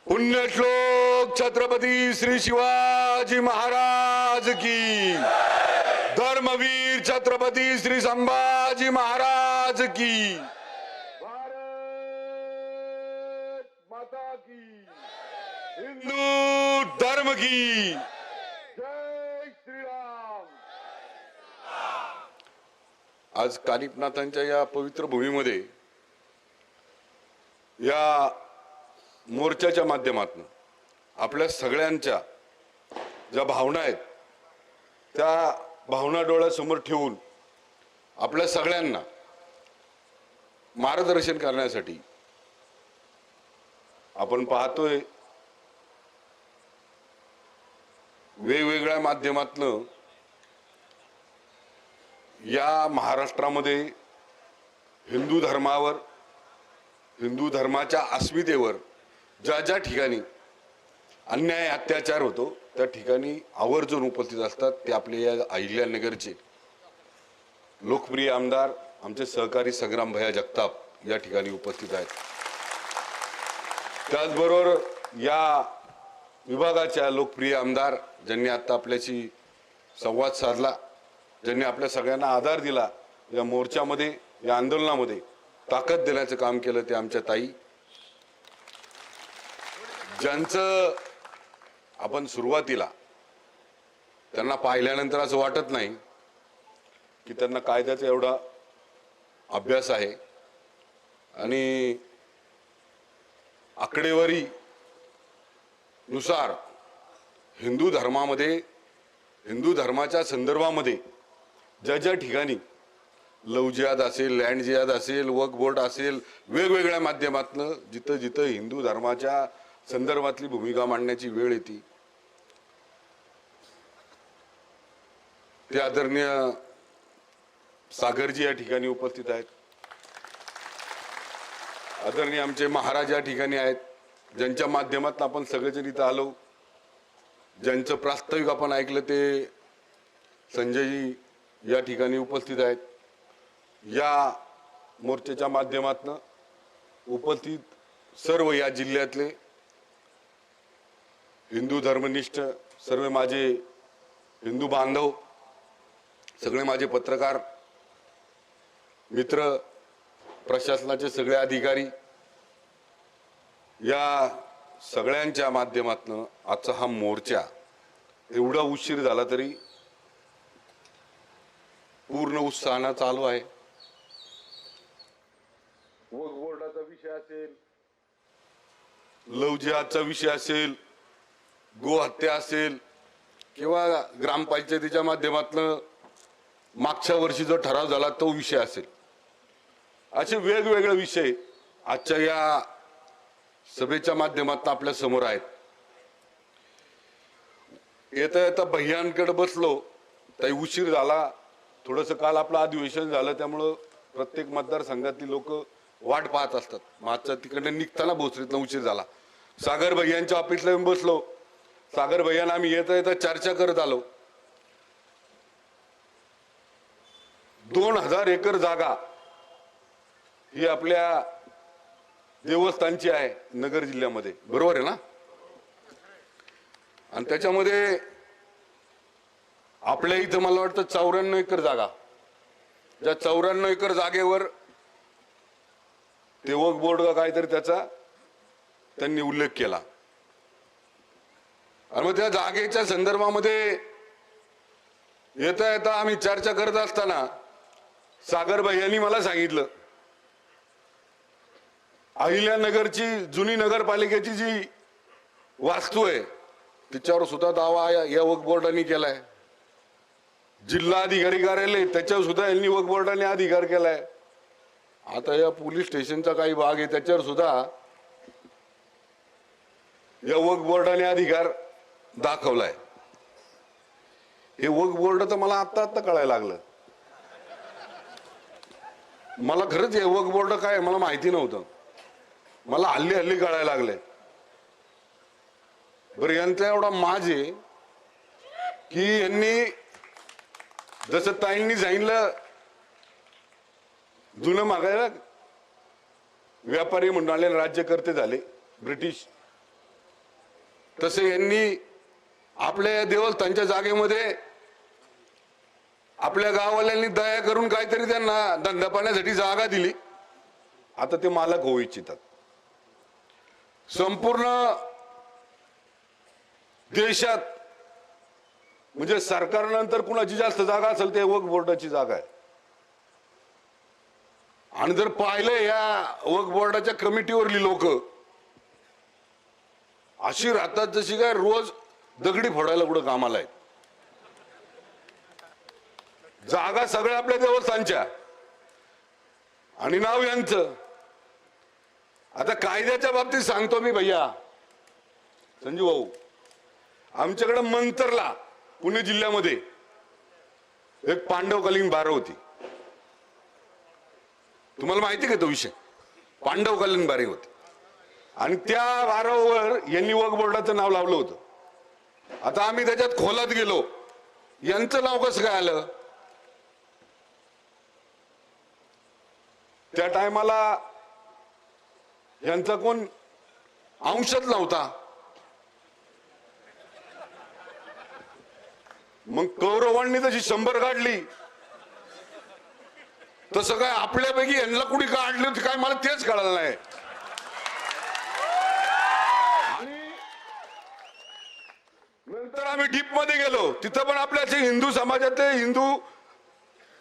पुण्यश्लोक छत्रपती श्री शिवाजी महाराज की, धर्मवीर छत्रपती श्री संभाजी महाराज की, भारत माता की, हिंदू धर्म की जय श्रीराम। आज कानिपनाथांच्या या पवित्र भूमीमध्ये या मोर्चाच्या माध्यमातून आपल्या सगळ्यांच्या ज्या भावना आहेत त्या भावना डोळ्यासमोर ठेवून आपल्या सगळ्यांना मार्गदर्शन करण्यासाठी आपण पाहतोय वेगवेगळ्या माध्यमातून या महाराष्ट्रामध्ये हिंदू धर्मावर, हिंदू धर्माच्या अस्मितेवर ज्या ज्या ठिकाणी अन्याय अत्याचार होतो त्या ठिकाणी आवर्जून उपस्थित असतात ते आपले या अहिल्यानगरचे लोकप्रिय आमदार आमचे सहकारी संग्राम भैया जगताप या ठिकाणी उपस्थित आहेत। त्याचबरोबर या विभागाच्या लोकप्रिय आमदार ज्यांनी आता आपल्याशी संवाद साधला, ज्यांनी आपल्या सगळ्यांना आधार दिला, या मोर्चामध्ये या आंदोलनामध्ये ताकद देण्याचं काम केलं ते आमच्या ताई, ज्यांचं आपण सुरुवातीला त्यांना पाहिल्यानंतर असं वाटत नाही की त्यांना कायद्याचा एवढा अभ्यास आहे आणि आकडेवारी नुसार हिंदू धर्मामध्ये, हिंदू धर्माच्या संदर्भामध्ये ज्या ज्या ठिकाणी लव जिहाद असेल, लँड जिहाद असेल, वक्फ बोर्ड असेल, वेगवेगळ्या माध्यमातून जिथं जिथं हिंदू धर्माच्या संदर्भातली भूमिका मांडण्याची वेळ येते ते आदरणीय सागरजी या ठिकाणी उपस्थित आहेत, आदरणीय आमचे महाराज या ठिकाणी आहेत, ज्यांच्या माध्यमातून आपण सगळेजण इथं आलो, ज्यांचं प्रास्ताविक आपण ऐकलं ते संजयजी या ठिकाणी उपस्थित आहेत। या मोर्चाच्या माध्यमातून उपस्थित सर्व या जिल्ह्यातले हिंदू धर्मनिष्ठ सर्व माझे हिंदू बांधव, सगळे माझे पत्रकार मित्र, प्रशासनाचे सगळे अधिकारी, या सगळ्यांच्या माध्यमातून आजचा हा मोर्चा एवढा उशीर झाला तरी पूर्ण उत्साहाने चालू आहे। वक्फ बोर्डाचा विषय असेल, लव जिहादचा विषय असेल, गोहत्या असेल किंवा ग्रामपंचायतीच्या माध्यमातून मागच्या वर्षी जो ठराव झाला तो विषय असेल, असे वेगवेगळे विषय आजच्या या सभेच्या माध्यमातून आपल्या समोर आहेत। येता येता भैयांकडे बसलो ताई उशीर झाला, थोडंसं काल आपलं अधिवेशन झालं त्यामुळं प्रत्येक मतदारसंघातली लोक वाट पाहत असतात, मागच्या तिकडे निघताना भोसरीतनं उशीर झाला। सागर भैयांच्या ऑफिसला येऊन बसलो, सागर भैयांना आम्ही येता येता चर्चा करत आलो, 2000 एकर जागा ही आपल्या देवस्थानची आहे नगर जिल्ह्यामध्ये, बरोबर आहे ना? आणि त्याच्यामध्ये आपल्या इथं मला वाटतं 94 एकर जागा, ज्या 94 एकर जागेवर ते वक्फ बोर्ड का काहीतरी त्याचा त्यांनी उल्लेख केला आणि मग त्या जागेच्या संदर्भामध्ये येता येता आम्ही चर्चा करत असताना सागर भैयांनी मला सांगितलं अहिल्यानगरची जुनी नगरपालिकेची जी वास्तू आहे तिच्यावर सुद्धा दावा या वक्फ बोर्डाने केलाय, जिल्हा अधिकारी कार्यालय त्याच्यावर सुद्धा यांनी वक्फ बोर्डाने अधिकार केलाय, आता या पोलीस स्टेशनचा काही भाग आहे त्याच्यावर सुद्धा या वक्फ बोर्डाने अधिकार दाखवलाय। हे वक्फ बोर्ड तर मला आता कळायला लागलं, मला खरंच हे वक्फ बोर्ड काय मला माहिती नव्हतं, मला हल्ली हल्ली कळायला लागले। बरं यांचा एवढा माज आहे की यांनी जसं ताईंनी सांगितलं जुनं मागायला व्यापारी मंडळाने राज्यकर्ते झाले ब्रिटिश, तसे यांनी आपल्या देवस्थानच्या जागेमध्ये आपल्या गाववाल्यांनी दया करून काहीतरी त्यांना धंदा पाण्यासाठी जागा दिली. आता ते मालक होऊ इच्छितात. संपूर्ण देशात म्हणजे सरकारनंतर कुणाची जास्त जागा असेल ते वक्फ बोर्डाची जागा आहे. आणि जर पाहिलं या वक्फ बोर्डाच्या कमिटीवरली लोक अशी राहतात जशी काय रोज दगडी फोडायला कुठं कामाला आहेत. जागा सगळ्या आपल्या देवस्थानच्या आणि नाव यांचं. आता कायद्याच्या बाबतीत सांगतो मी भैया संजू भाऊ, आमच्याकडे मंतरला पुणे जिल्ह्यामध्ये एक पांडवकालीन बारं होती. तुम्हाला माहिती का तो विषय? पांडवकालीन बारी होती आणि त्या बारावर यांनी वक्फ बोर्डाचं नाव लावलं होतं. आता आम्ही त्याच्यात खोलात गेलो, यांचं नाव कसं काय आलं? त्या टायमाला यांचा कोण अंशच नव्हता. मग कौरवांनी तशी 100 काढली तसं काय आपल्यापैकी यांना कुणी काढली होती काय मला तेच कळलं नाही. आणि नंतर आम्ही डीप मध्ये गेलो, तिथं पण आपल्या असे हिंदू समाजातले हिंदू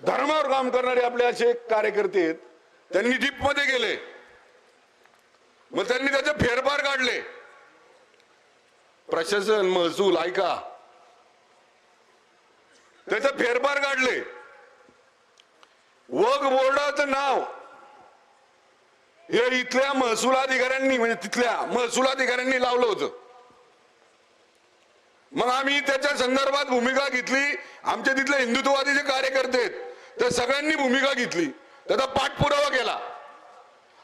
धर्मावर काम करणारे आपले असे कार्यकर्ते आहेत, त्यांनी डीप मध्ये गेले. मग त्यांनी त्याचे फेरफार काढले. प्रशासन महसूल ऐका, त्याचे फेरफार काढले. वक्फ बोर्डाचं नाव हे इथल्या महसूल अधिकाऱ्यांनी म्हणजे तिथल्या महसूल अधिकाऱ्यांनी लावलं होतं. मग आम्ही त्याच्या संदर्भात भूमिका घेतली. आमचे तिथले हिंदुत्ववादी जे कार्यकर्ते आहेत त्या सगळ्यांनी भूमिका घेतली, त्याचा पाठपुरावा केला.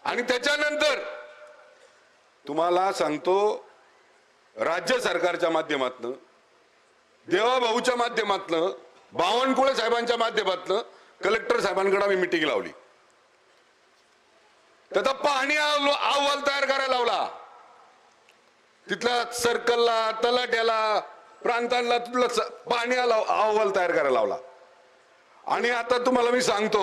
आणि त्याच्यानंतर तुम्हाला सांगतो, राज्य सरकारच्या माध्यमातून, देवाभाऊच्या माध्यमातून, बावनकुळे साहेबांच्या माध्यमातून कलेक्टर साहेबांकडे आम्ही मिटिंग लावली. त्याचा पाहणी अहवाल तयार करायला लावला. तिथल्या सर्कलला, तलाट्याला, प्रांतांना तिथला पाहणी अहवाल तयार करायला लावला. आणि आता तुम्हाला मी सांगतो,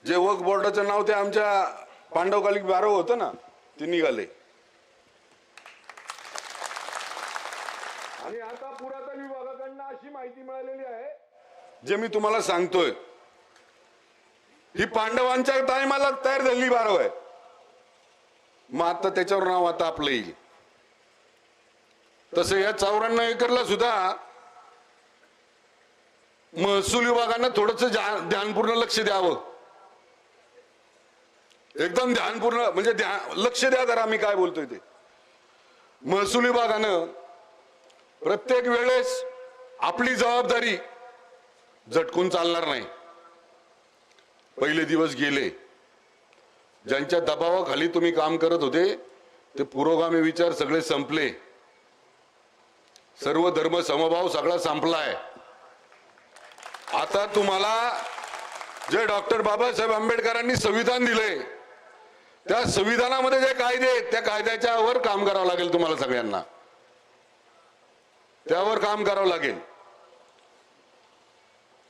जे वक्फ बोर्डाचं नाव ते आमच्या पांडवकालीन बारं होतं ना, ते निघाले. आणि आता पुरातन विभागाकडनं अशी माहिती मिळालेली आहे, जे मी तुम्हाला सांगतोय, ही पांडवांच्या टायमाला तयार झालेली बारव आहे. मग आता त्याच्यावर नाव आता आपलं येईल. तसं या 54 एकरला सुद्धा महसूल विभागानं थोडस ध्यानपूर्ण लक्ष द्यावं. एकदम ध्यानपूर्ण म्हणजे लक्ष द्या जरा मी काय बोलतोय ते. महसूल विभागानं प्रत्येक वेळेस आपली जबाबदारी झटकून चालणार नाही. पहिले दिवस गेले. ज्यांच्या दबावाखाली तुम्ही काम करत होते ते पुरोगामी विचार सगळे संपले. सर्व धर्म समभाव सगळा संपलाय. आता तुम्हाला जे डॉक्टर बाबासाहेब आंबेडकरांनी संविधान दिले, त्या संविधानामध्ये जे कायदे आहेत त्या कायद्याच्यावर काम करावं लागेल. तुम्हाला सगळ्यांना त्यावर काम करावं लागेल.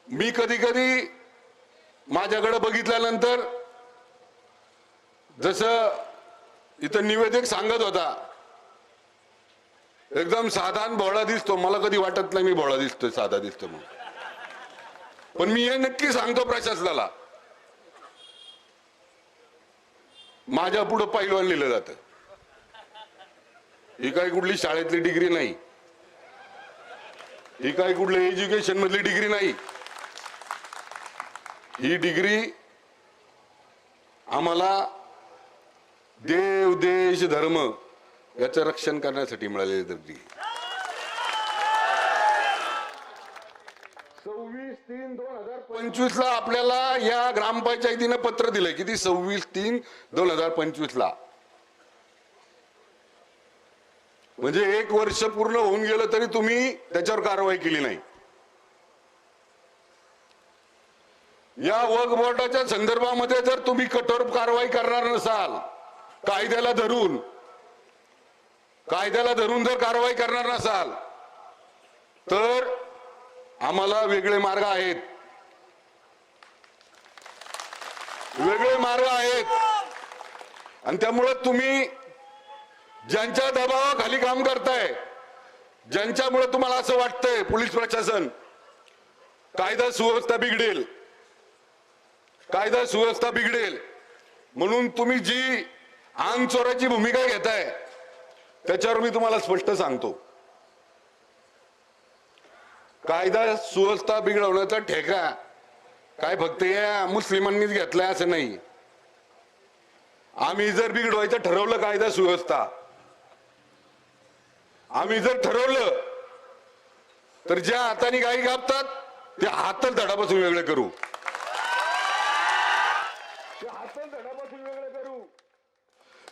मी कधी कधी माझ्याकडे बघितल्यानंतर, जसं इथं निवेदक सांगत होता, एकदम साधा भोळा दिसतो. मला कधी वाटत नाही मी भोळा दिसतोय, साधा दिसतो मग. पण मी हे नक्की सांगतो प्रशासनाला, माझ्या पुढे पैलवान लिहिलं जातं. ही काही कुठली शाळेतली डिग्री नाही, ही काही कुठल्या एज्युकेशन मधली डिग्री नाही. ही डिग्री आम्हाला देव, देश, धर्म याचं रक्षण करण्यासाठी मिळालेली डिग्री. 26/3/2025 ला आपल्याला या ग्रामपंचायतीनं पत्र दिलंय. किती? 26/3/2025 ला. म्हणजे 1 वर्ष पूर्ण होऊन गेलं तरी तुम्ही त्याच्यावर कारवाई केली नाही. या वक्फ बोर्डाच्या संदर्भामध्ये जर तुम्ही कठोर कारवाई करणार नसाल, कायद्याला धरून कायद्याला धरून जर कारवाई करणार नसाल तर आम्हाला वेगळे मार्ग आहेत, वेगळे मार्ग आहेत. आणि त्यामुळे तुम्ही ज्यांच्या दबावाखाली काम करताय, ज्यांच्यामुळे तुम्हाला असं वाटतंय पोलीस प्रशासन कायदा सुव्यवस्था बिघडेल, कायदा सुव्यवस्था बिघडेल म्हणून तुम्ही जी आंग चोराची भूमिका घेताय त्याच्यावर मी तुम्हाला स्पष्ट सांगतो, कायदा सुव्यवस्था बिघडवण्याचा ठेका काय फक्त या मुस्लिमांनीच घेतलाय असं नाही. आम्ही जर बिघडवायचं ठरवलं कायदा सुव्यवस्था, आम्ही जर ठरवलं तर ज्या हाताने गाई कापतात त्या हातच धडापासून वेगळे करू,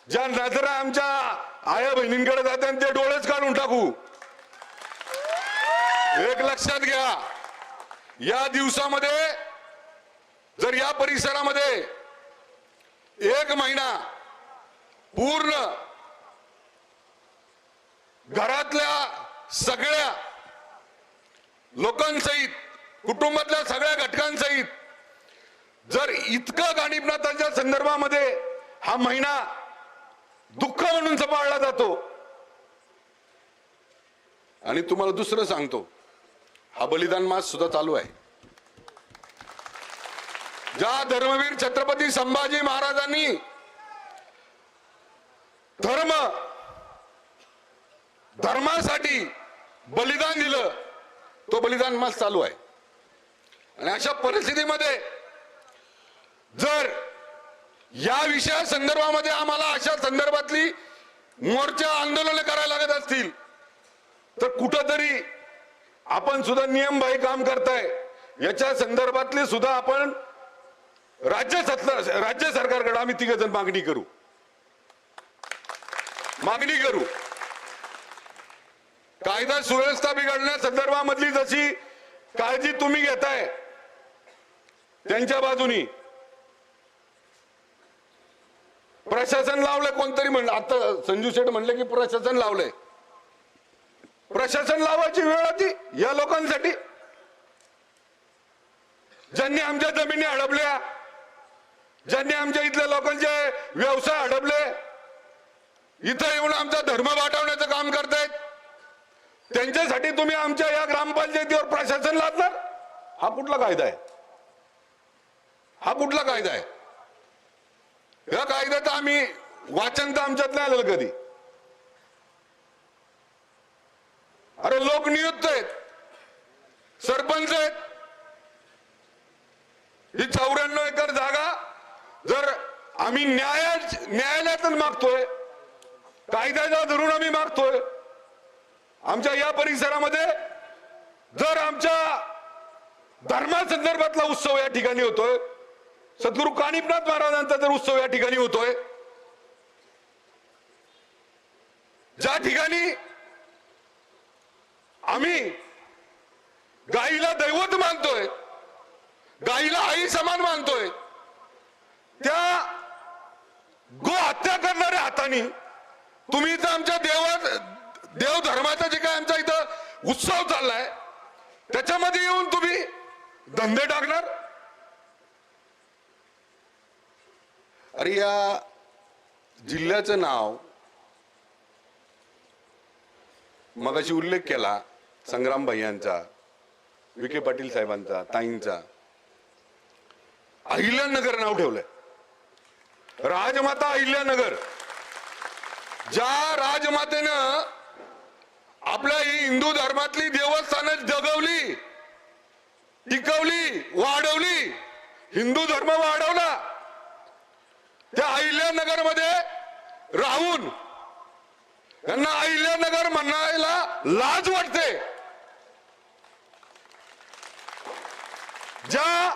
ज्या नजरा आमच्या आया बहिणींकडे जातात ते डोळेच काढून टाकू. एक लक्षात घ्या, या दिवसामध्ये जर या परिसरामध्ये एक महिना पूर्ण घरातल्या सगळ्या लोकांसहित, कुटुंबातल्या सगळ्या घटकांसहित जर इतकं गाणिपनाथांच्या संदर्भामध्ये हा महिना दुःख म्हणून सांभाळला जातो. आणि तुम्हाला दुसरं सांगतो, हा बलिदान मास सुद्धा चालू आहे. ज्या धर्मवीर छत्रपती संभाजी महाराजांनी धर्मासाठी बलिदान दिलं, तो बलिदान मास चालू आहे. आणि अशा परिस्थितीमध्ये जर या विषया संदर्भामध्ये आम्हाला अशा संदर्भातली मोर्चा आंदोलन करायला लागत असतील तर कुठंतरी आपण सुद्धा नियमबाह्य काम करताय याच्या संदर्भातली सुद्धा आपण राज्य सरकारकडे आम्ही तिघजण मागणी करू. कायदा सुव्यवस्था बिघडण्या संदर्भामधली जशी काळजी तुम्ही घेताय त्यांच्या बाजूनी प्रशासन लावलंय. कोणतरी म्हणलं, आता संजू शेठ म्हणले की प्रशासन लावलंय. प्रशासन लावायची वेळ होती या लोकांसाठी, ज्यांनी आमच्या जमिनी हडपल्या, ज्यांनी आमच्या इथल्या लोकांचे व्यवसाय हडपले, इथं येऊन आमचा धर्म वाटवण्याचं काम करतायत, त्यांच्यासाठी तुम्ही आमच्या या ग्रामपंचायतीवर प्रशासन लादणार? हा कुठला कायदा आहे? हा कुठला कायदा आहे? या कायद्याचं आम्ही वाचन तर आमच्यात नाही आलेलं कधी. अरे लोक नियुक्त आहेत, सरपंच आहेत. ही 94 एकर जागा जर आम्ही न्यायालयातून मागतोय, कायद्याचा धरून आम्ही मागतोय. आमच्या या परिसरामध्ये जर आमच्या धर्मासंदर्भातला उत्सव या ठिकाणी होतोय, सद्गुरू कानिपनाथ महाराजांचा जर उत्सव या ठिकाणी होतोय, ज्या ठिकाणी आम्ही गाईला दैवत मानतोय, गाईला आई समान मानतोय, त्या गो हत्या करणाऱ्या हाताने तुम्ही इथं आमच्या देव धर्माचा जे काय आमचा इथं उत्सव चाललाय त्याच्यामध्ये येऊन तुम्ही धंदे टाकणार? अरे या जिल्ह्याचं नाव मगाशी उल्लेख केला संग्राम भैयांचा, विखे पाटील साहेबांचा, ताईंचा. अहिल्यानगर नाव ठेवलंय, राजमाता अहिल्यानगर. ज्या राजमातेनं आपल्या ही हिंदू धर्मातली देवस्थानं जगवली, टिकवली, वाढवली, हिंदू धर्म वाढवला, त्या अहिल्यानगर मध्ये राहून त्यांना अहिल्यानगर म्हणायला लाज वाटते. ज्या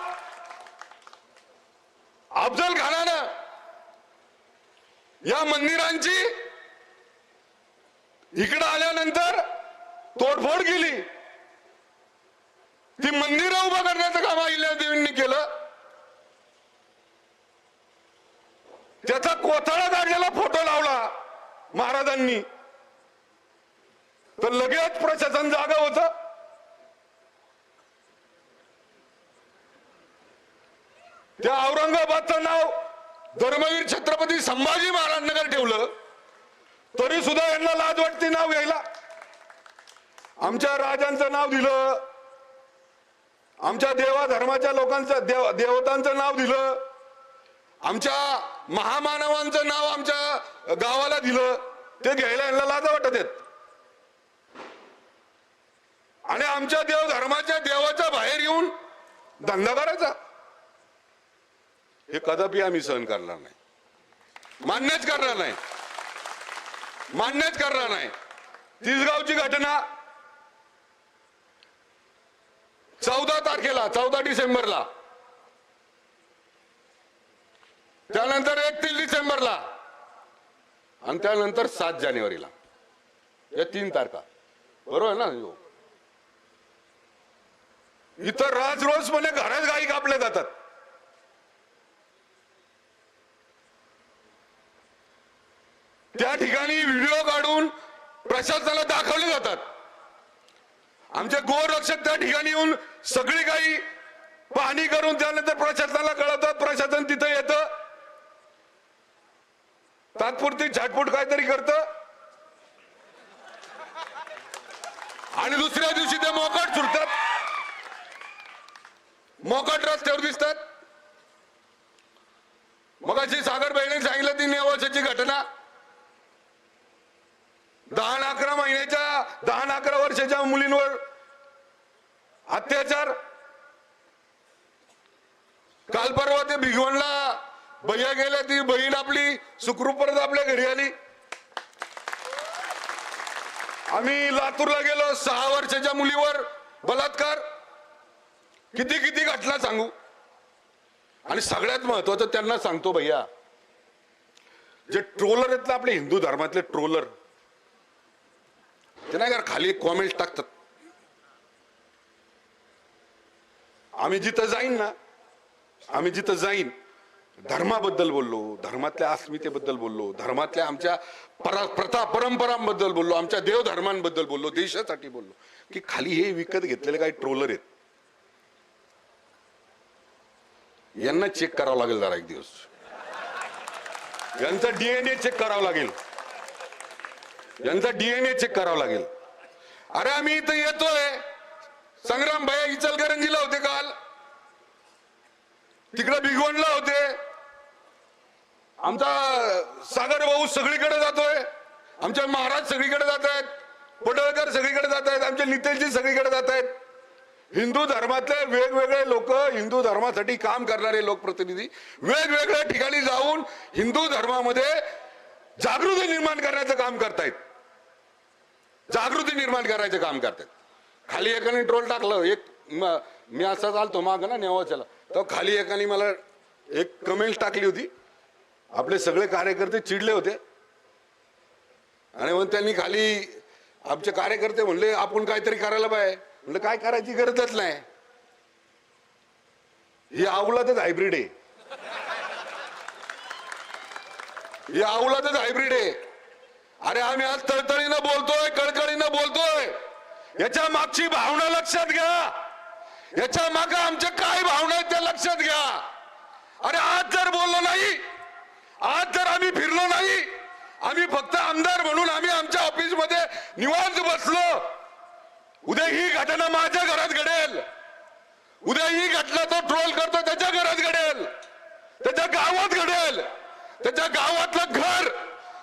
अफजल खानानं या मंदिरांची इकडे आल्यानंतर तोडफोड केली, ती मंदिरं उभं करण्याचं काम अहिल्यादेवींनी केलं. त्याचा कोथळा काढलेला फोटो लावला महाराजांनी. तर लगेच प्रशासन जागा होतं. त्या औरंगाबादचं नाव धर्मवीर छत्रपती संभाजी महाराज नगर ठेवलं तरी सुद्धा यांना लाज वाटते नाव घ्यायला. आमच्या राजांचं नाव दिलं, आमच्या देवा धर्माच्या लोकांचं देवतांचं नाव दिलं, आमच्या महामानवांचं नाव आमच्या गावाला दिलं, ते घ्यायला यांना लाज वाटत आहेत. आणि आमच्या देव धर्माच्या देवाच्या बाहेर येऊन धंदा करायचा हे कदापि आम्ही सहन करणार नाही, मान्यच करणार नाही, मान्यच करणार नाही. तिसगावची घटना 14 तारखेला, 14 डिसेंबरला, त्यानंतर 31 डिसेंबरला आणि त्यानंतर 7 जानेवारीला, या 3 तारखा बरोबर आहे ना. इतर राजरोसपणे घरात गायी कापल्या जातात. त्या ठिकाणी व्हिडिओ काढून प्रशासनाला दाखवले जातात. आमचे गोरक्षक त्या ठिकाणी येऊन सगळी काही पाहणी करून त्यानंतर प्रशासनाला कळवतात. प्रशासन तिथे येतं, तात्पुरती झाटपूट काहीतरी करतं आणि दुसऱ्या दिवशी ते मोकाट सुटतात, मोकाट रस्त्यावर दिसतात. मगाशी सागर बहिणीने सांगितलं ती नेवाशाची घटना, 10-11 महिन्याच्या 10-11 वर्षाच्या मुलींवर अत्याचार. काल परवा ते भिगवणला भैया गेले, ती बहीण आपली सुखरूप परत आपल्या घरी आली. आम्ही लातूरला गेलो, 6 वर्षाच्या मुलीवर बलात्कार. किती किती घटना सांगू. आणि सगळ्यात महत्वाचं त्यांना सांगतो भैया, जे ट्रोलर आहेत ना आपले हिंदू धर्मातले ट्रोलर, ते नाही का खाली कॉमेंट टाकतात. आम्ही जिथं जाईन ना, आम्ही जिथं जाईन धर्माबद्दल बोललो, धर्मातल्या अस्मितेबद्दल बोललो, धर्मातल्या आमच्या प्रथा परंपरांबद्दल बोललो, आमच्या देवधर्मांबद्दल बोललो, देशासाठी बोललो, की खाली हे विकत घेतलेले काही ट्रोलर आहेत, यांना चेक करावं लागेल जरा एक दिवस. यांचा डीएनए चेक करावं लागेल, यांचा डीएनए चेक करावं लागेल. अरे आम्ही इथं येतोय, संग्राम भैया इचलकरंजीला होते, काल तिकडे भिगवणला होते, आमचा सागर भाऊ सगळीकडे जातोय, आमचे महाराज सगळीकडे जात आहेत, पडळकर सगळीकडे जात आहेत, आमचे नितेशजी सगळीकडे जात आहेत. हिंदू धर्मातले वेगवेगळे लोक, हिंदू धर्मासाठी काम करणारे लोकप्रतिनिधी वेगवेगळ्या ठिकाणी जाऊन हिंदू धर्मामध्ये जागृती निर्माण करण्याचं काम करतायत, जागृती निर्माण करायचं काम करतायत. खाली एकाने ट्रोल टाकलं, एक मी असा चालतो माग ना नेवाच्याला, तर खाली एकाने मला एक कमेंट टाकली होती. आपले सगळे कार्यकर्ते चिडले होते आणि मग त्यांनी खाली आमचे कार्यकर्ते म्हणले आपण काहीतरी करायला पाहिजे. म्हणलं काय करायची गरजच नाही, ही अवलादच हायब्रिड आहे, ही अवलादच हायब्रिड आहे. अरे आम्ही आज तळतळीनं बोलतोय, कळकळीनं बोलतोय, याच्या मागची भावना लक्षात घ्या, याच्या मागे आमच्या काय भावना आहेत त्या लक्षात घ्या. अरे आज जर बोललो नाही, आज जर आम्ही फिरलो नाही, आम्ही फक्त आमदार म्हणून आम्ही आमच्या ऑफिस मध्ये निवांत बसलो, उद्या ही घटना माझ्या घरात घडेल, उद्या ही घटना तो ट्रोल करतो त्याच्या घरात घडेल, त्याच्या गावात घडेल, त्याच्या गावातलं घर,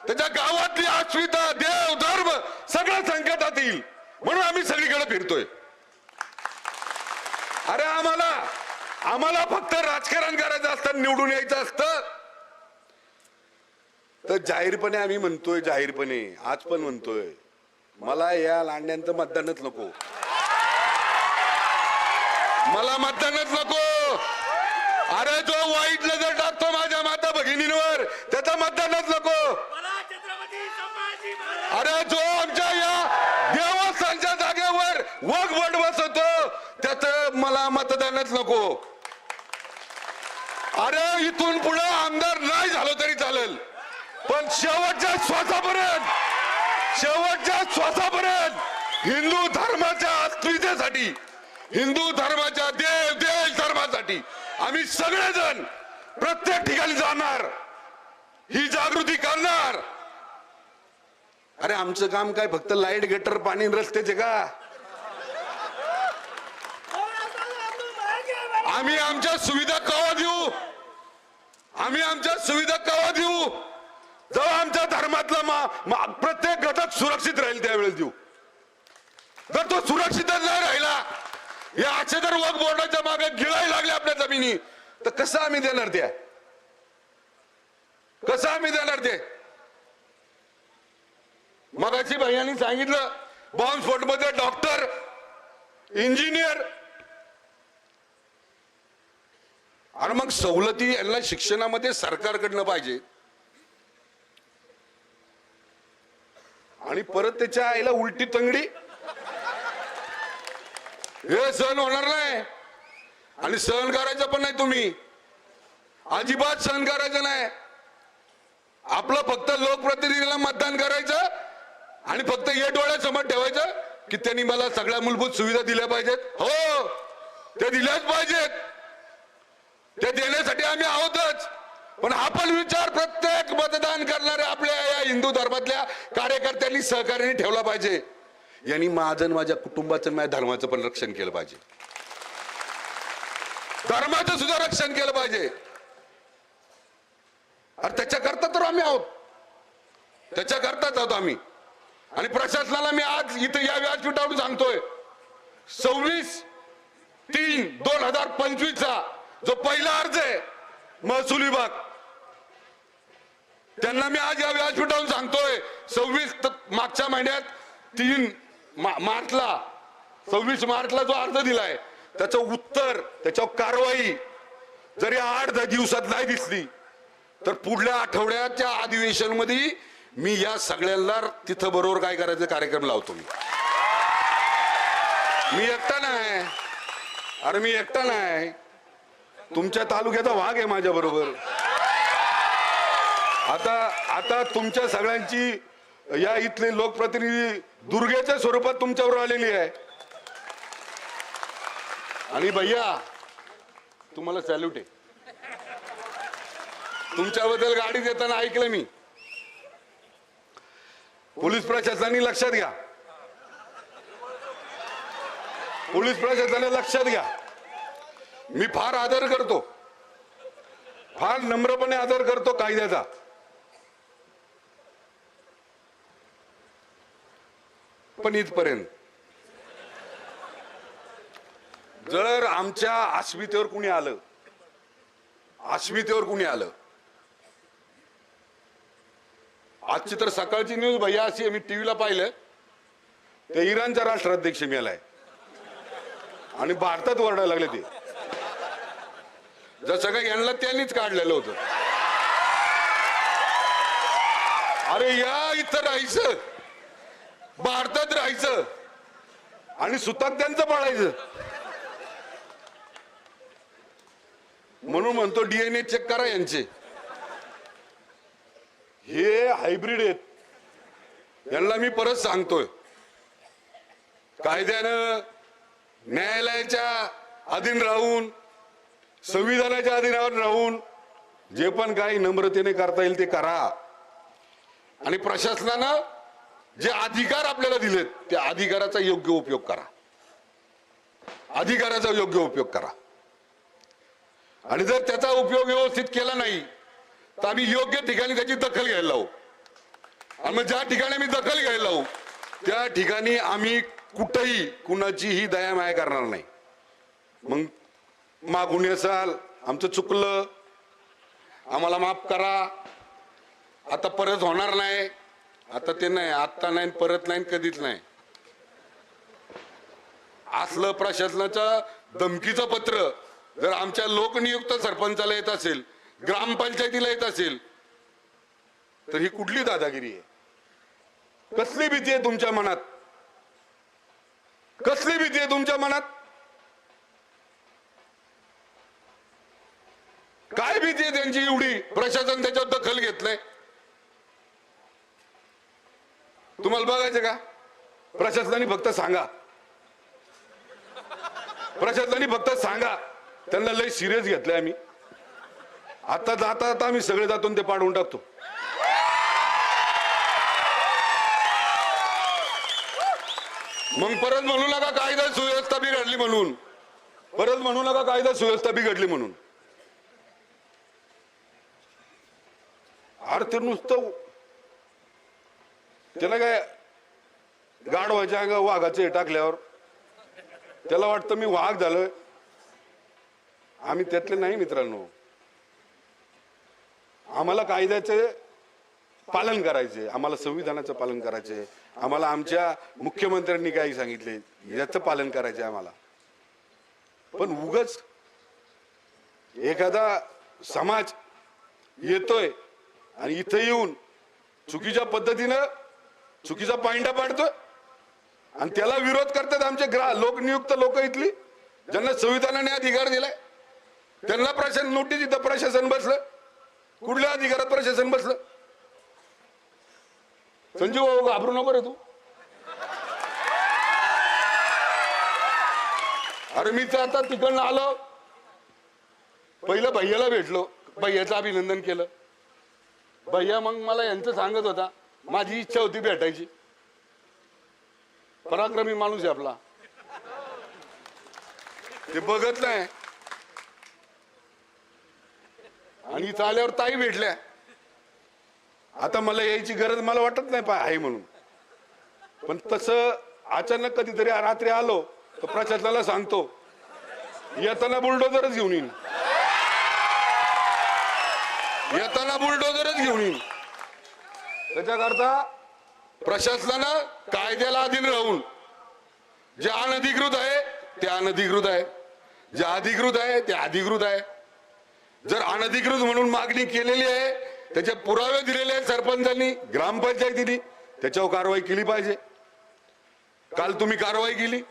त्याच्या गावातली अस्मिता, देव धर्म सगळं संकटात येईल. म्हणून आम्ही सगळीकडे फिरतोय. अरे आम्हाला फक्त राजकारण करायचं असतं, निवडून यायचं असतं, तर जाहीरपणे आम्ही म्हणतोय, जाहीरपणे आज पण म्हणतोय, मला या लांड्यांचं मतदानच नको, मला मतदानच नको. अरे जो वाईट नजर टाकतो माझ्या माता भगिनींवर त्याचं मतदानच नको. अरे जो आमच्या या देवस्थानच्या जागेवर वगवट बसवतो त्याचं मला मतदानच नको. अरे इथून पुढे आमदार नाही झालो तरी चालेल, पण शेवटच्या श्वासापर्यंत शेवटच्या श्वासापर्यंत हिंदू धर्माच्या अस्मितेसाठी, हिंदू धर्माच्या देश धर्मासाठी आम्ही सगळेजण प्रत्येक ठिकाणी जाणार, ही जागृती करणार. अरे आमचं काम काय फक्त लाईट, गटर, पाणी, रस्त्याचे का? आम्ही आमच्या सुविधा केव्हा देऊ? आम्ही आमच्या सुविधा केव्हा देऊ? जेव्हा आमच्या धर्मातला प्रत्येक घटक सुरक्षित राहील त्यावेळेस देऊ. जर तो सुरक्षितच नाही राहिला, या असे जर वक्फ बोर्डाच्या मागे गिळायला लागले आपल्या जमिनी, तर कसं आम्ही देणार त्या? कसं आम्ही देणार ते? मगाशी भैयांनी सांगितलं बॉम्बस्फोट मध्ये डॉक्टर, इंजिनियर. अरे मग सवलती यांना शिक्षणामध्ये सरकारकडनं पाहिजे, आणि परत त्याच्या आईला उलटी तंगडी. हे सहन होणार नाही, आणि सहन करायचं पण नाही. तुम्ही अजिबात सहन करायचं नाही. आपलं फक्त लोकप्रतिनिधीला मतदान करायचं आणि फक्त हे डोळ्यासमोर ठेवायचं की त्यांनी मला सगळ्या मूलभूत सुविधा दिल्या पाहिजेत. हो, ते दिल्याच पाहिजेत, ते देण्यासाठी आम्ही आहोतच. पण हा पण विचार प्रत्येक मतदान करणाऱ्या आपल्या या हिंदू धर्मातल्या कार्यकर्त्यांनी सहकार्याने ठेवला पाहिजे. यांनी माझं, माझ्या कुटुंबाचं, माझ्या धर्माचं पण रक्षण केलं पाहिजे, धर्माचं सुद्धा रक्षण केलं पाहिजे. अरे त्याच्याकरता तर आम्ही आहोत, त्याच्याकरताच आहोत आम्ही. आणि प्रशासनाला मी आज इथं या व्यासपीठावरून सांगतोय, 26/3/2025 चा जो पहिला अर्ज आहे महसूल विभाग, त्यांना मी आज या व्यासपीठावरून सांगतोय, 26 मागच्या महिन्यात 26 मार्चला जो अर्ज दिलाय त्याचं उत्तर, त्याच्यावर कारवाई जर या 8-10 दिवसात नाही दिसली तर पुढल्या आठवड्याच्या अधिवेशन मध्ये मी या सगळ्यांना तिथं बरोबर काय करायचं कार्यक्रम लावतो. मी एकटा नाही. अरे मी एकटा नाही, तुमच्या तालुक्याचा भाग आहे माझ्या बरोबर. आता तुमच्या सगळ्यांची या इथले लोकप्रतिनिधी दुर्गेच्या स्वरूपात तुमच्यावर आलेली आहे. आणि भैया तुम्हाला सॅल्यूट आहे. तुमच्याबद्दल गाडी देताना ऐकलं मी. पोलीस प्रशासनाने लक्षात घ्या, पोलीस प्रशासनाने लक्षात घ्या. मी फार आदर करतो, फार नम्रपणे आदर करतो कायद्याचा. पण इथपर्यंत जर आमच्या अस्मितेवर कुणी आलं, अस्मितेवर कुणी आलं. आजची तर सकाळची न्यूज भैया अशी मी टीव्हीला पाहिलं, ते इराणचा राष्ट्राध्यक्ष मेलाय आणि भारतात ओरडायला लागले. ते जसं काही यांना त्यांनीच काढलेलं होतं. अरे या इथं राहायचं, भारतात राहायचं आणि सुतात त्यांचं पाळायचं. म्हणून म्हणतो DNA चेक करा यांचे. हे हायब्रिड आहेत. यांना मी परत सांगतोय, कायद्यानं, न्यायालयाच्या अधीन राहून, संविधानाच्या अधीन राहून जे पण काही नम्रतेने करता येईल ते करा. आणि प्रशासनानं जे अधिकार आपल्याला दिलेत त्या अधिकाराचा योग्य उपयोग करा, अधिकाराचा योग्य उपयोग करा. आणि जर त्याचा उपयोग व्यवस्थित केला नाही तर आम्ही योग्य ठिकाणी त्याची दखल घ्यायला लावू. आणि मग ज्या ठिकाणी आम्ही दखल घ्यायला लावू त्या ठिकाणी आम्ही कुठेही कुणाचीही दया माया करणार नाही. मग मागून असाल, आमचं चुकलं, आम्हाला माफ करा, आता परत होणार नाही, आता ते नाही, आता नाही, परत नाही, कधीच नाही. असलं प्रशासनाचं धमकीचं पत्र जर आमच्या लोकनियुक्त सरपंचाला येत असेल, ग्रामपंचायतीला येत असेल, तर ही कुठली दादागिरी आहे? कसली भीती आहे तुमच्या मनात? कसली भीती आहे तुमच्या मनात? काय भीती आहे त्यांची एवढी? प्रशासन त्याच्यावर दखल घेतलंय. तुम्हाला बघायचं का? प्रशासनाने फक्त सांगा, प्रशासनाने फक्त सांगा. त्यांना लय सिरियस घेतलंय आम्ही. आता जाता आता आम्ही सगळे जातो ते पाडवून टाकतो. मग परत म्हणू नका कायदा सुव्यवस्था बिघडली म्हणून, परत म्हणू नका कायदा सुव्यवस्था बिघडली म्हणून. अरे ते नुसतं त्याला काय गाढवाच्या अंगा वाघाचे टाकल्यावर त्याला वाटतं मी वाघ झालोय. आम्ही त्यातले नाही मित्रांनो. आम्हाला कायद्याचे पालन करायचे, आम्हाला संविधानाचं पालन करायचे, आम्हाला आमच्या मुख्यमंत्र्यांनी काही सांगितले याचं पालन करायचे आम्हाला. पण उगाच एखादा समाज येतोय आणि इथं येऊन चुकीच्या पद्धतीनं चुकीचा पायंडा पाडतोय आणि त्याला विरोध करतात आमचे लोकनियुक्त लोक इथली, ज्यांना संविधानाने अधिकार दिलाय. त्यांना प्रशासन नोटीस, इथं प्रशासन बसलं. कुठल्या अधिकारात प्रशासन बसलं? संजीव भाऊ घाबरू नको रे तू. अरे मी तर आता तिकडनं आलो, पहिलं भैयाला भेटलो, भैयाचं अभिनंदन केलं. भैया मग मला यांचं सांगत होता, माझी इच्छा होती भेटायची. पराक्रमी माणूस आहे आपला, ते बघत नाही. आणि इथं आल्यावर ताई भेटल्या. आता मला यायची गरज मला वाटत नाही आहे म्हणून. पण तसं अचानक कधीतरी रात्री आलो तर प्रशासनाला सांगतो येताना बुलडोजरच घेऊन येईन, येताना बुलडोजरच घेऊन येईन. त्याच्याकरता प्रशासनानं कायद्याला अधीन राहून, जे अनधिकृत आहे ते अनधिकृत आहे, जे अधिकृत आहे ते अधिकृत आहे. जर अनधिकृत म्हणून मागणी केलेली आहे, त्याचे पुरावे दिलेले आहेत सरपंचांनी, ग्रामपंचायतीने, त्याच्यावर कारवाई केली पाहिजे. काल तुम्ही कारवाई केली,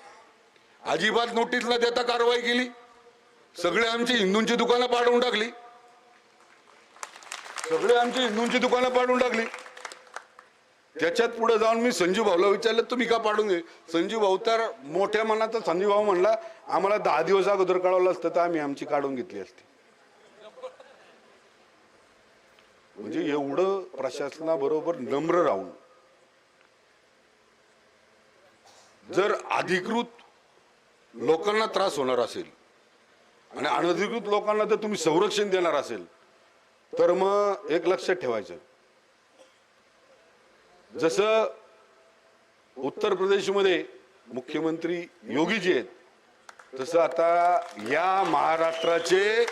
अजिबात नोटीस न देता कारवाई केली. सगळे आमची हिंदूंची दुकानं पाडून टाकली, सगळे आमची हिंदूंची दुकानं पाडून टाकली. त्याच्यात पुढे जाऊन मी संजीव भाऊला विचारलं तुम्ही का पाडून घे. संजीव भाऊ तर मोठ्या मनाचा संजीव भाऊ म्हणला आम्हाला 10 दिवस अगोदर कळवलं असतं तर आम्ही आमची काढून घेतली असती. म्हणजे एवढं प्रशासनाबरोबर नम्र राहून जर अधिकृत लोकांना त्रास होणार असेल आणि अनधिकृत लोकांना जर तुम्ही संरक्षण देणार असेल तर मग एक लक्षात ठेवायचं, जसं उत्तर प्रदेशमध्ये मुख्यमंत्री योगीजी आहेत, तसं आता या महाराष्ट्राचे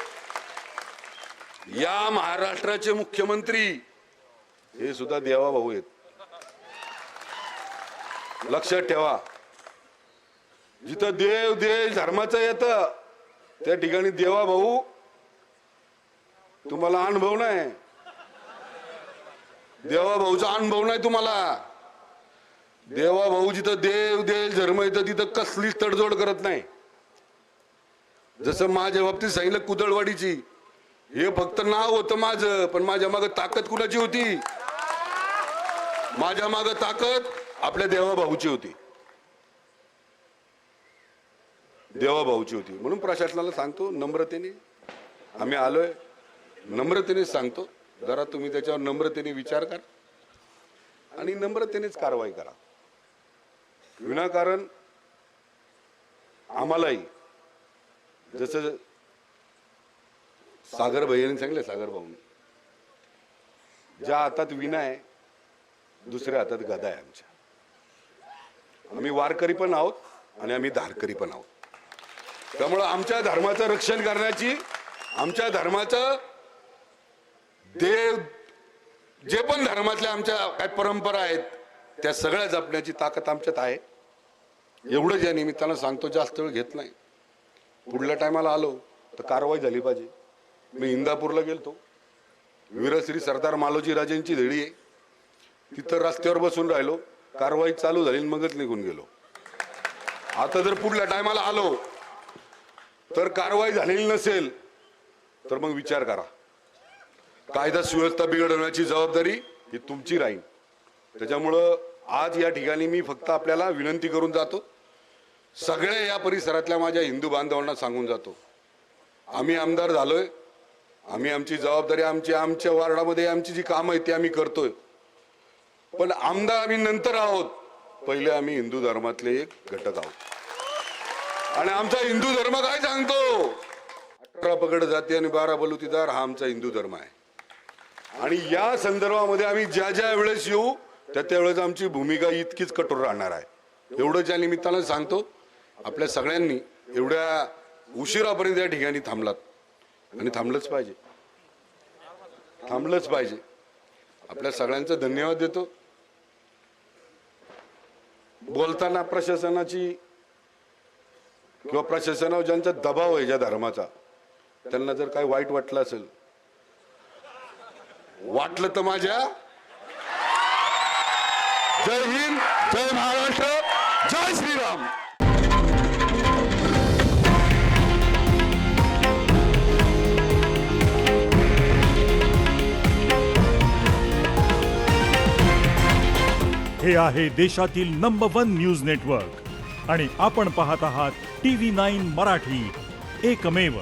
मुख्यमंत्री हे सुद्धा देवा भाऊ आहेत. लक्षात ठेवा, जिथं देव देश धर्माचं येतं त्या ठिकाणी देवा भाऊ तुम्हाला अनुभव नाही, देवा भाऊचा अनुभव नाही तुम्हाला. देवा भाऊ जिथं देव देश धर्म येतं तिथं कसलीच तडजोड करत नाही. जसं माझ्या बाबतीत सांगितलं कुदळवाडीची, हे फक्त नाव होतं माझं, पण माझ्या मागे ताकद कुणाची होती? माझ्या मागे ताकद आपल्या देवा भाऊची होती, देवा भाऊची होती. म्हणून प्रशासनाला सांगतो नम्रतेने, आम्ही आलोय नम्रतेने सांगतो, जरा तुम्ही त्याच्यावर नम्रतेने विचार करा आणि नम्रतेनेच कारवाई करा. विनाकारण आम्हालाही जसं सागर भैयाने सांगितलं, सागर भाऊने, ज्या हातात विना आहे दुसऱ्या हातात गदा आहे आमच्या. आम्ही वारकरी पण आहोत आणि आम्ही धारकरी पण आहोत. त्यामुळं आमच्या धर्माचं रक्षण करण्याची, आमच्या धर्माचं देव जे पण धर्मातल्या आमच्या काय परंपरा आहेत त्या सगळ्या जपण्याची ताकद आमच्यात आहे. एवढंच या निमित्तानं सांगतो, जास्त वेळ घेत नाही. पुढल्या टायमाला आलो तर कारवाई झाली पाहिजे. मी इंदापूरला गेलतो, वीरश्री सरदार मालोजी राजेंची देळी आहे, तिथं रस्त्यावर बसून राहिलो, कारवाई चालू झाली मगच निघून गेलो. आता जर पुढल्या टायमाला आलो तर कारवाई झालेली नसेल तर मग विचार करा. कायदा सुव्यवस्था बिघडवण्याची जबाबदारी ही तुमची राहील. त्याच्यामुळं आज या ठिकाणी मी फक्त आपल्याला विनंती करून जातो, सगळ्या या परिसरातल्या माझ्या हिंदू बांधवांना सांगून जातो, आम्ही आमदार झालोय, आम्ही आमची जबाबदारी आमच्या वार्डामध्ये आमची जी कामं आहेत ती आम्ही करतोय, पण आमदार आम्ही नंतर आहोत, पहिले आम्ही हिंदू धर्मातले एक घटक आहोत. आणि आमचा हिंदू धर्म काय सांगतो, 18 पगड जाती आणि 12 बलुतेदार हा आमचा हिंदू धर्म आहे. आणि या संदर्भामध्ये आम्ही ज्या वेळेस येऊ त्या वेळेस आमची भूमिका इतकीच कठोर राहणार आहे. एवढं ज्या निमित्तानं सांगतो, आपल्या सगळ्यांनी एवढ्या उशिरापर्यंत या ठिकाणी थांबलात आणि थांबलंच पाहिजे. आपल्या सगळ्यांचा धन्यवाद देतो. बोलताना प्रशासनाची किंवा प्रशासनावर ज्यांचा दबाव आहे ज्या धर्माचा, त्यांना जर काही वाईट वाटलं असेल, वाटलं तर माझ्या जय हिंद, जय महाराष्ट्र, जय श्रीराम. हे आहे देशातील नंबर 1 न्यूज नेटवर्क आणि आपण पाहत आहात TV9 मराठी, एकमेव.